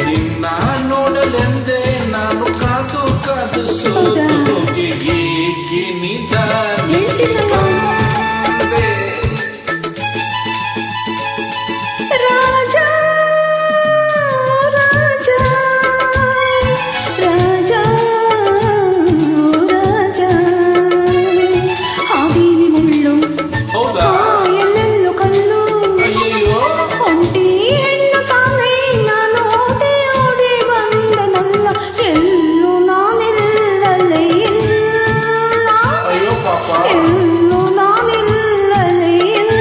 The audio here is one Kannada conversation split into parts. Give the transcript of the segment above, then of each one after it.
ನಿನ್ನ ನೋಡಲೆಂದೇ ನಾನು ಕಾದು ಕಾದು ಸೋತು ಹೋಗಿ ಏಕೆ ನಿಧಾನ ರಾಜ ರಾಜ ರಾಜ ರಾಜ ಹಾವಿನಿ ಮುಳ್ಳು ಹೌದಾ ಎಲ್ಲೆಲ್ಲೂ ಕಲ್ಲು ಅಯ್ಯೋ ಒಂಟಿ ಹೆಣ್ಣು ತಾನೇ ನಾನು ಓಡಿ ಓಡಿ ಬಂದನಲ್ಲ ಎಲ್ಲೂ ನಾನಿಲ್ಲಲೇ ಇಲ್ಲ ಅಯ್ಯೋ ಪಾಪ ಎಲ್ಲೂ ನಾನಿಲ್ಲಲೇ ಇಲ್ಲ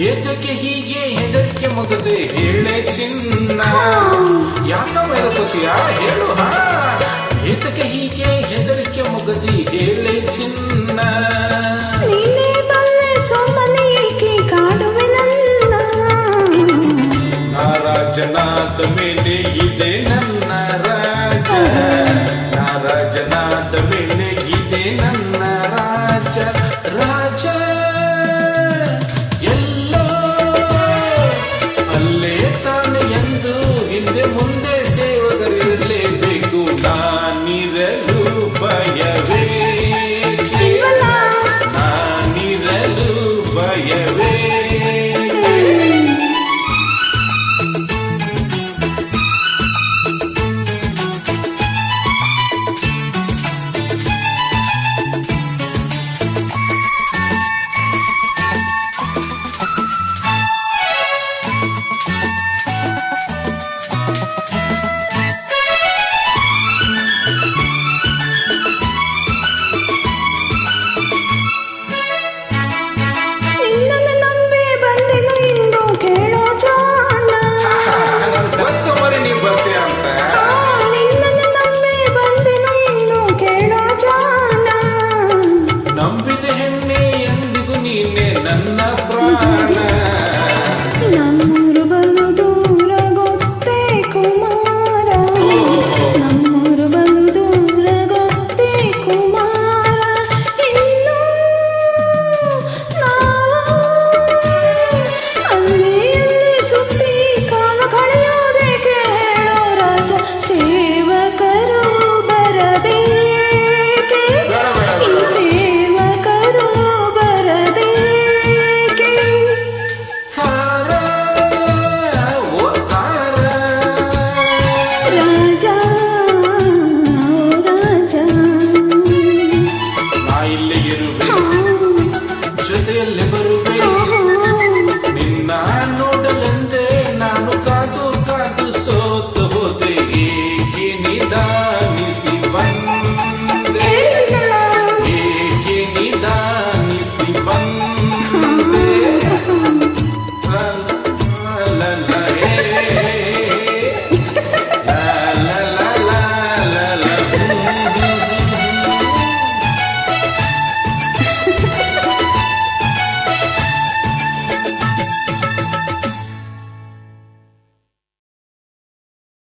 ಏತಕ್ಕೆ ಹೀಗೆ ಹೆದರಿಕೆ ಮಗದೆ ಹೇಳೆ ಚಿನ್ನ ಯಾಕ ಮೇಲಕೋತಿಯ ಹೇಳು ಹಾ ಏತಕ್ಕೆ ಹೀಗೆ ಹೆದರಿಕೆ ಮಗದಿ ಹೇಳೆ ಚಿನ್ನ ನೀನೇ ಬಲ್ಲೆ ಸೊಮ್ಮನೆ ಏಕೆ ಕಾಡುವೆ ನನ್ನ ರಾಜನಾದ ಮೇಲೆ ಇದೆ ನನ್ನ ರಾಜ ರಾಜನಾದ ಮೇಲೆ ಇದೆ ನನ್ನ ರಾಜ ರಾಜ ಎಲ್ಲೋ ಅಲ್ಲೇ ತಾನೆ ಎಂದು ಹಿಂದೆ ಮುಂದೆ ಸೇವಕರಿರಲೇಬೇಕು ನಾನಿರಲು ಭಯವೇ ನಾನಿರಲು ಭಯವೇ ನಿನ್ನನ್ನು ನಂಬಿ ಬಂದೆನು ಇಂದು ಕೇಳೋ ಜಾಣ ಗೊತ್ತು ಮರಿ ನೀ ಬರ್ತೀಯ ಅಂತ ನಿನ್ನನ್ನು ನಂಬಿ ಬಂದೆನು ಇಂದು ಕೇಳೋ ಜಾಣ ನಂಬಿದ ಹೆಣ್ಣೆ ಎಂದಿಗೂ ನೀನೆ ನನ್ನ ಪ್ರಾಣ ನಮ್ಮೂರು ಬಲು ದೂರ ಗೊತ್ತೇ ಕುಮಾರ ನಮ್ಮೂರು ಬಲು ದೂರ ಗೊತ್ತೇ ಕುಮಾರ ಇನ್ನು ನಾವು ಅಲ್ಲಿ ಇಲ್ಲಿ ಸುತ್ತಿ ಕಾಲ ಕಳೆಯೋದೇಕೆ ಹೇಳೋ ರಾಜ ಸೇವಕರು ಬರಬೇಕೆ ಈ ಸೇವಕರು ಬರಬೇಕೆ ತಾರ ಓ ತಾರ ರಾಜ